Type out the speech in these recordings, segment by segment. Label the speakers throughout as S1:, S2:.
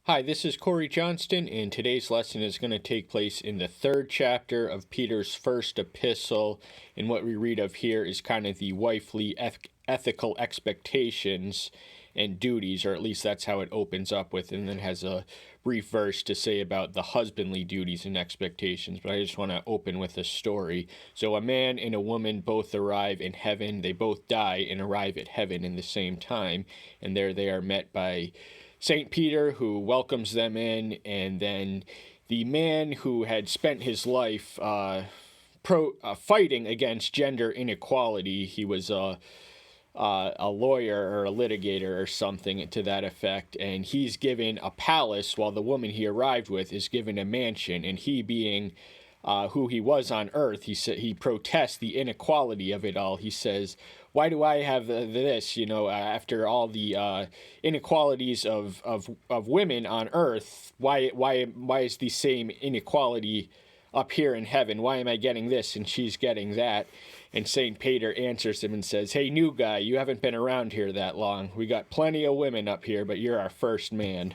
S1: Hi, this is Corey Johnston, and today's lesson is going to take place in the third chapter of Peter's first epistle. And what we read of here is kind of the wifely ethical expectations and duties, or at least that's how it opens up with, and then has a brief verse to say about the husbandly duties and expectations. But I just want to open with a story. So a man and a woman both arrive in heaven. They both die and arrive at heaven in the same time, and there they are met by St. Peter, who welcomes them in, and then the man who had spent his life fighting against gender inequality. He was a lawyer or a litigator or something to that effect, and he's given a palace while the woman he arrived with is given a mansion. And he, being who he was on earth, he protests the inequality of it all. He says, why do I have this, after all the inequalities of women on earth, why is the same inequality up here in heaven? Why am I getting this and she's getting that? And St. Peter answers him and says, hey, new guy, you haven't been around here that long. We got plenty of women up here, but you're our first man.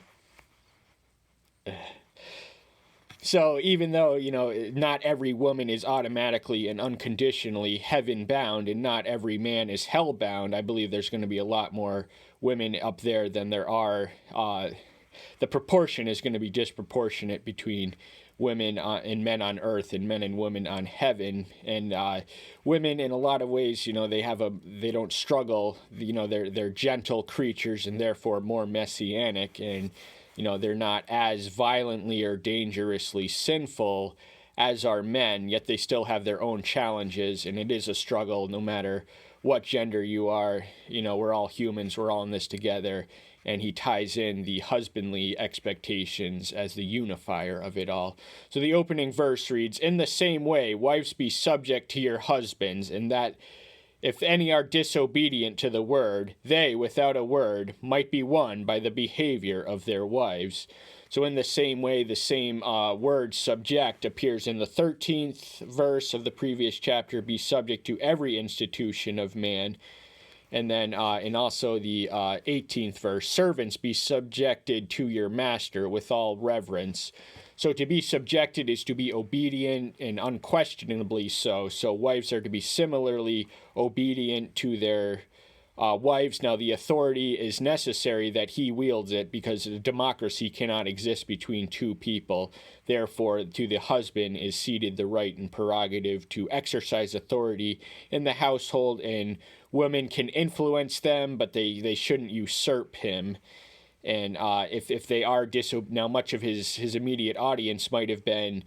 S1: So even though, not every woman is automatically and unconditionally heaven-bound and not every man is hell-bound, I believe there's going to be a lot more women up there than there are. The proportion is going to be disproportionate between women and men on earth and men and women on heaven. And women, in a lot of ways, they don't struggle. They're gentle creatures and therefore more messianic, and they're not as violently or dangerously sinful as are men, yet they still have their own challenges, and it is a struggle no matter what gender you are. We're all humans, we're all in this together, and he ties in the husbandly expectations as the unifier of it all. So the opening verse reads, in the same way, wives, be subject to your husbands, and that if any are disobedient to the word, they, without a word, might be won by the behavior of their wives. So in the same way, the same word subject appears in the 13th verse of the previous chapter, be subject to every institution of man. And then and also the 18th verse, servants, be subjected to your master with all reverence. So to be subjected is to be obedient, and unquestionably so. So wives are to be similarly obedient to their wives. Now the authority is necessary that he wields it, because democracy cannot exist between two people. Therefore, to the husband is ceded the right and prerogative to exercise authority in the household, and women can influence them, but they shouldn't usurp him. And if they are now much of his immediate audience might have been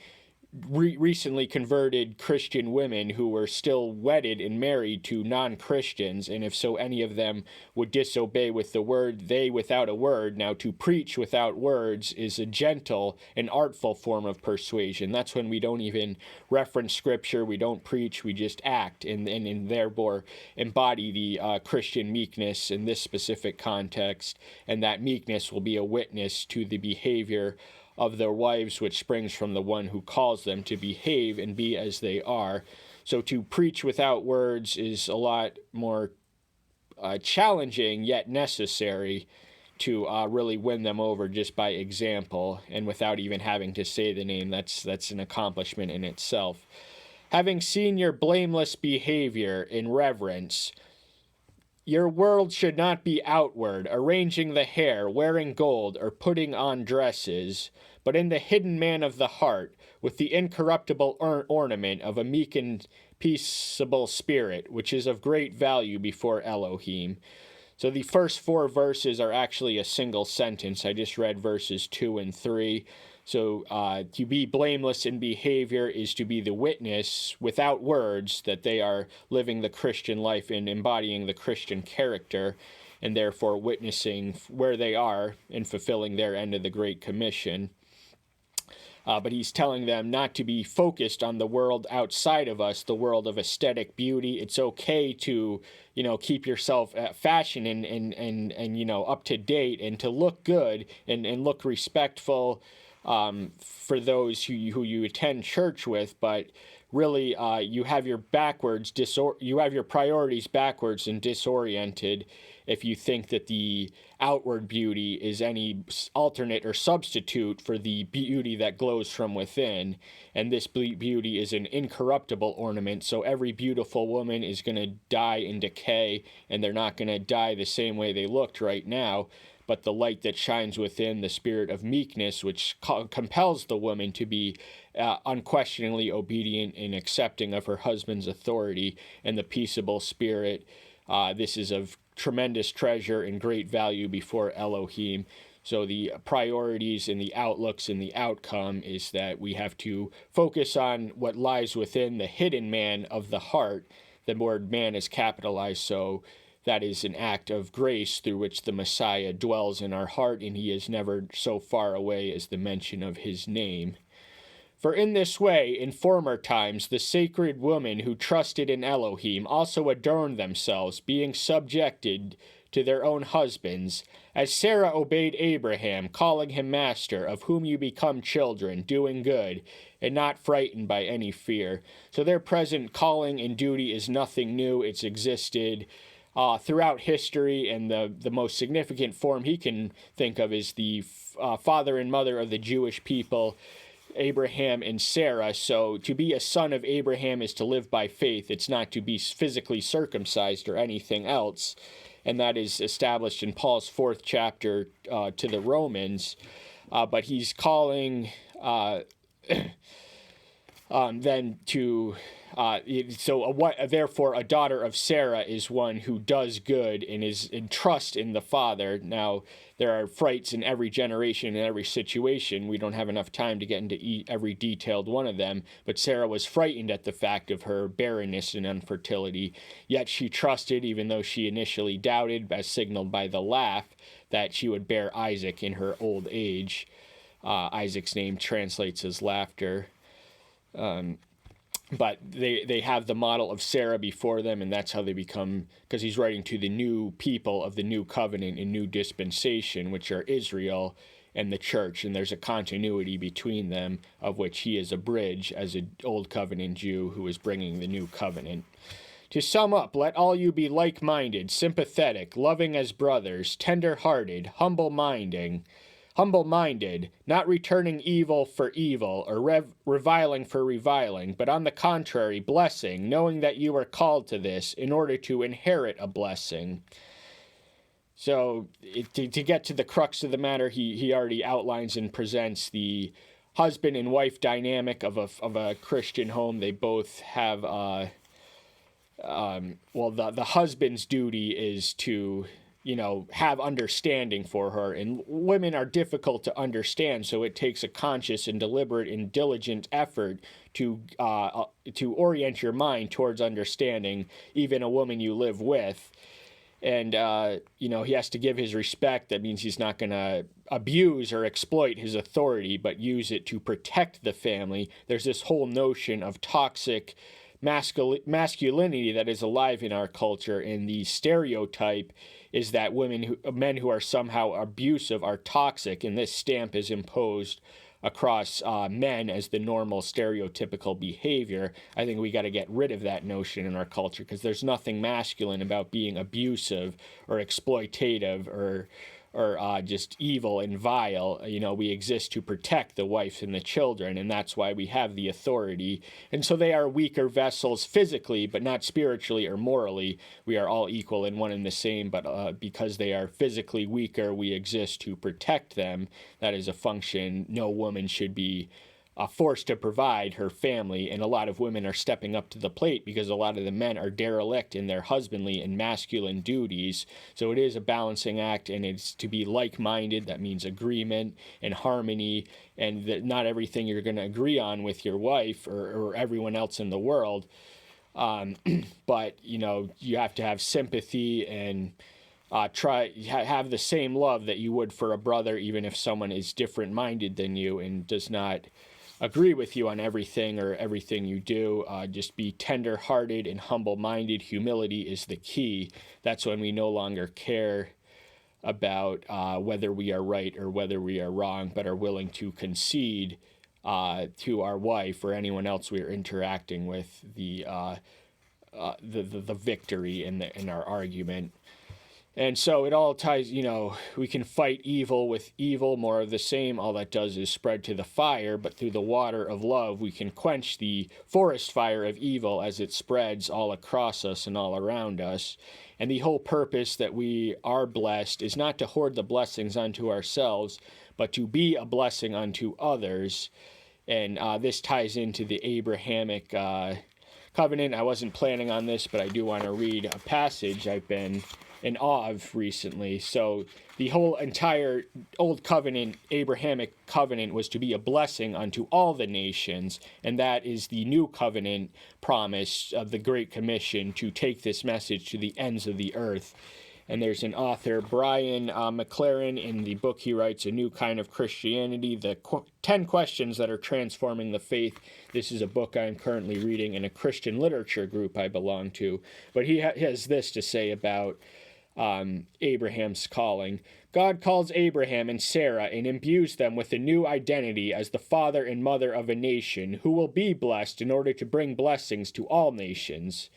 S1: recently converted Christian women who were still wedded and married to non-Christians, and if so, any of them would disobey with the word, they without a word. Now, to preach without words is a gentle and artful form of persuasion. That's when we don't even reference scripture, we don't preach, we just act, and therefore embody the Christian meekness in this specific context, and that meekness will be a witness to the behavior of their wives, which springs from the one who calls them to behave and be as they are. So to preach without words is a lot more challenging, yet necessary to really win them over just by example and without even having to say the name. That's an accomplishment in itself. Having seen your blameless behavior in reverence, your world should not be outward, arranging the hair, wearing gold, or putting on dresses, but in the hidden man of the heart, with the incorruptible ornament of a meek and peaceable spirit, which is of great value before Elohim. So the first four verses are actually a single sentence. I just read verses 2 and 3. So to be blameless in behavior is to be the witness without words that they are living the Christian life and embodying the Christian character, and therefore witnessing where they are and fulfilling their end of the Great Commission. But he's telling them not to be focused on the world outside of us, the world of aesthetic beauty. It's okay to, keep yourself at fashion and up to date, and to look good and look respectful for those who you attend church with, but really you have your priorities backwards and disoriented, if you think that the outward beauty is any alternate or substitute for the beauty that glows from within. And this beauty is an incorruptible ornament, so every beautiful woman is going to die and decay, and they're not going to die the same way they looked right now. But the light that shines within, the spirit of meekness, which compels the woman to be unquestioningly obedient and accepting of her husband's authority, and the peaceable spirit, this is of tremendous treasure and great value before Elohim. So the priorities and the outlooks and the outcome is that we have to focus on what lies within the hidden man of the heart. The word man is capitalized, so that is an act of grace through which the Messiah dwells in our heart, and he is never so far away as the mention of his name. For in this way, in former times, the sacred women who trusted in Elohim also adorned themselves, being subjected to their own husbands, as Sarah obeyed Abraham, calling him master, of whom you become children, doing good, and not frightened by any fear. So their present calling and duty is nothing new. It's existed throughout history, and the most significant form he can think of is the father and mother of the Jewish people, Abraham and Sarah. So to be a son of Abraham is to live by faith. It's not to be physically circumcised or anything else. And that is established in Paul's 4th chapter to the Romans. But he's calling then to... therefore, a daughter of Sarah is one who does good and is in trust in the Father. Now, there are frights in every generation and every situation. We don't have enough time to get into every detailed one of them, but Sarah was frightened at the fact of her barrenness and infertility, yet she trusted, even though she initially doubted, as signaled by the laugh, that she would bear Isaac in her old age. Isaac's name translates as laughter. But they have the model of Sarah before them, and that's how they become, because he's writing to the new people of the new covenant and new dispensation, which are Israel and the church, and there's a continuity between them, of which he is a bridge as an old covenant Jew who is bringing the new covenant. To sum up, let all you be like-minded, sympathetic, loving as brothers, tender-hearted, humble-minded, not returning evil for evil, or reviling for reviling, but on the contrary, blessing, knowing that you are called to this in order to inherit a blessing. So, to get to the crux of the matter, he already outlines and presents the husband and wife dynamic of a Christian home. They both have, the husband's duty is to have understanding for her, and women are difficult to understand, so it takes a conscious and deliberate and diligent effort to orient your mind towards understanding even a woman you live with. And he has to give his respect. That means he's not going to abuse or exploit his authority, but use it to protect the family. There's this whole notion of toxic masculinity that is alive in our culture, and the stereotype is that men who are somehow abusive are toxic, and this stamp is imposed across men as the normal stereotypical behavior. I think we got to get rid of that notion in our culture, because there's nothing masculine about being abusive or exploitative or just evil and vile. We exist to protect the wife and the children, and that's why we have the authority. And so they are weaker vessels physically, but not spiritually or morally. We are all equal and one and the same, but because they are physically weaker, we exist to protect them. That is a function no woman should be forced to provide her family, and a lot of women are stepping up to the plate because a lot of the men are derelict in their husbandly and masculine duties. So it is a balancing act, and it's to be like-minded. That means agreement and harmony, and that not everything you're going to agree on with your wife or everyone else in the world, but you have to have sympathy and have the same love that you would for a brother, even if someone is different-minded than you and does not agree with you on everything or everything you do. Just be tender-hearted and humble-minded. Humility is the key. That's when we no longer care about whether we are right or whether we are wrong, but are willing to concede to our wife or anyone else we are interacting with the victory in our argument. And so it all ties, we can fight evil with evil, more of the same. All that does is spread to the fire, but through the water of love, we can quench the forest fire of evil as it spreads all across us and all around us. And the whole purpose that we are blessed is not to hoard the blessings unto ourselves, but to be a blessing unto others. And this ties into the Abrahamic covenant. I wasn't planning on this, but I do want to read a passage I've been in awe of recently. So the whole entire Old Covenant, Abrahamic covenant, was to be a blessing unto all the nations, and that is the New Covenant promise of the Great Commission to take this message to the ends of the earth. And there's an author, Brian McLaren, in the book he writes, A New Kind of Christianity, the 10 Questions That Are Transforming the Faith. This is a book I'm currently reading in a Christian literature group I belong to. But he has this to say about Abraham's calling. God calls Abraham and Sarah and imbues them with a new identity as the father and mother of a nation who will be blessed in order to bring blessings to all nations.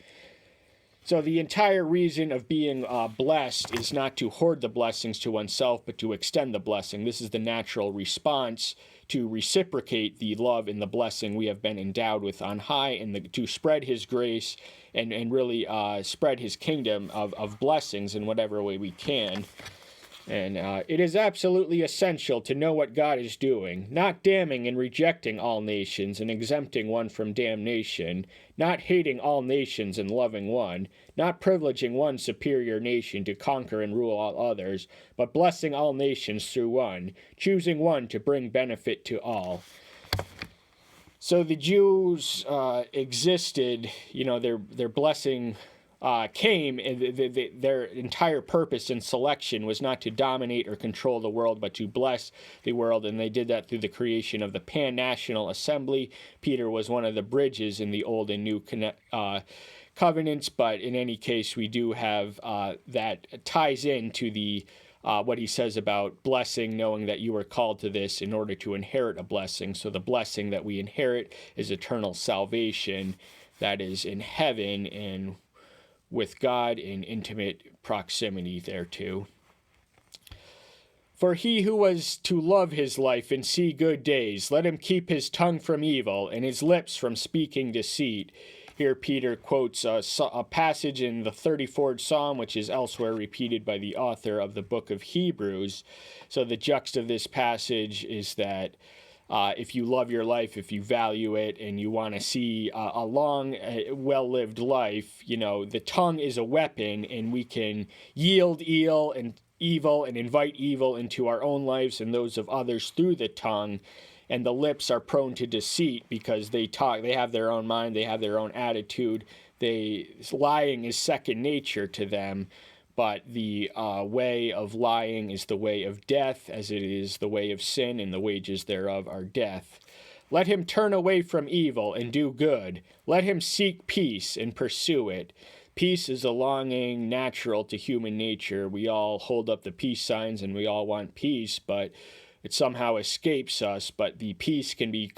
S1: So the entire reason of being blessed is not to hoard the blessings to oneself, but to extend the blessing. This is the natural response to reciprocate the love and the blessing we have been endowed with on high, and to spread his grace and really spread his kingdom of blessings in whatever way we can. And it is absolutely essential to know what God is doing, not damning and rejecting all nations and exempting one from damnation, not hating all nations and loving one, not privileging one superior nation to conquer and rule all others, but blessing all nations through one, choosing one to bring benefit to all. So the Jews existed, their blessing came, and their entire purpose and selection was not to dominate or control the world, but to bless the world, and they did that through the creation of the Pan-National Assembly. Peter was one of the bridges in the Old and New covenants, but in any case, we do have that ties into the what he says about blessing, knowing that you are called to this in order to inherit a blessing. So the blessing that we inherit is eternal salvation that is in heaven and with God in intimate proximity thereto. For he who was to love his life and see good days, let him keep his tongue from evil and his lips from speaking deceit. Here Peter quotes a passage in the 34th Psalm, which is elsewhere repeated by the author of the book of Hebrews. So the juxt of this passage is that if you love your life, if you value it, and you want to see a long, well-lived life, the tongue is a weapon, and we can yield evil and invite evil into our own lives and those of others through the tongue. And the lips are prone to deceit because they have their own mind, they have their own attitude. Lying is second nature to them. But the way of lying is the way of death, as it is the way of sin, and the wages thereof are death. Let him turn away from evil and do good. Let him seek peace and pursue it. Peace is a longing natural to human nature. We all hold up the peace signs and we all want peace, but it somehow escapes us. But the peace can be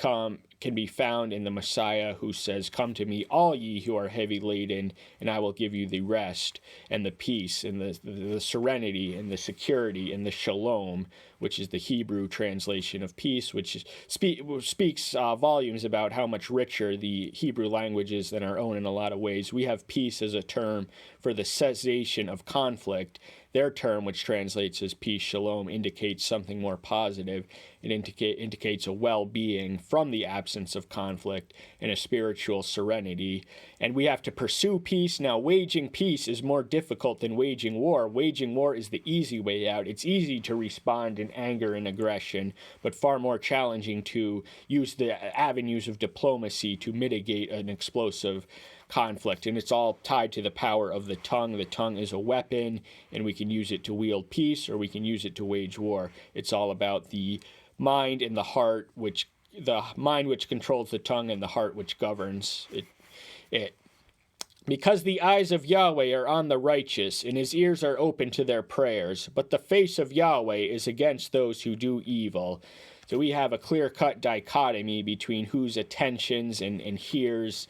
S1: found in the Messiah, who says, "Come to me, all ye who are heavy laden, and I will give you the rest," and the peace, and the serenity, and the security, and the shalom, which is the Hebrew translation of peace, which speaks volumes about how much richer the Hebrew language is than our own in a lot of ways. We have peace as a term for the cessation of conflict. Their term, which translates as peace, shalom, indicates something more positive. It indicates a well-being from the absence of conflict and a spiritual serenity. And we have to pursue peace. Now, waging peace is more difficult than waging war. Waging war is the easy way out. It's easy to respond in anger and aggression, but far more challenging to use the avenues of diplomacy to mitigate an explosive conflict. And it's all tied to the power of the tongue. The tongue is a weapon, and we can use it to wield peace, or we can use it to wage war. It's all about the mind and the heart, the mind which controls the tongue, and the heart which governs it. Because the eyes of Yahweh are on the righteous, and his ears are open to their prayers, but the face of Yahweh is against those who do evil. So we have a clear-cut dichotomy between whose attentions and hears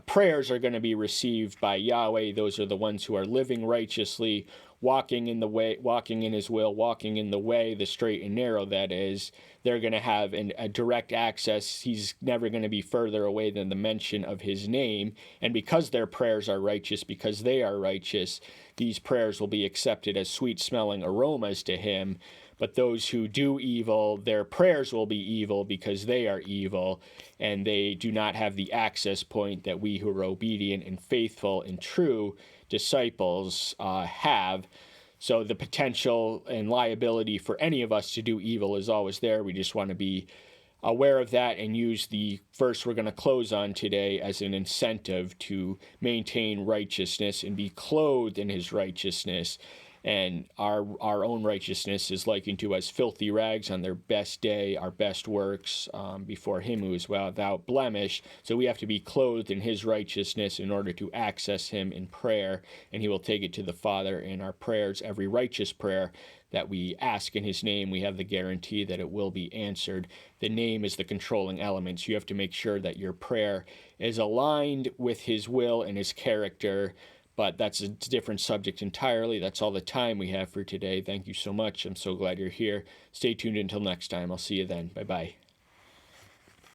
S1: prayers are going to be received by Yahweh. Those are the ones who are living righteously, walking in the way, walking in his will, walking in the way, the straight and narrow, that is, they're going to have a direct access. He's never going to be further away than the mention of his name. And because their prayers are righteous, because they are righteous, these prayers will be accepted as sweet-smelling aromas to him. But those who do evil, their prayers will be evil because they are evil, and they do not have the access point that we who are obedient and faithful and true disciples have. So the potential and liability for any of us to do evil is always there. We just want to be aware of that and use the verse we're going to close on today as an incentive to maintain righteousness and be clothed in his righteousness. And our own righteousness is likened to as filthy rags on their best day, our best works before him who is without blemish. So we have to be clothed in his righteousness in order to access him in prayer, and he will take it to the Father in our prayers. Every righteous prayer that we ask in his name, we have the guarantee that it will be answered. The name is the controlling element. So you have to make sure that your prayer is aligned with his will and his character. But that's a different subject entirely. That's all the time we have for today. Thank you so much. I'm so glad you're here. Stay tuned until next time. I'll see you then. Bye-bye.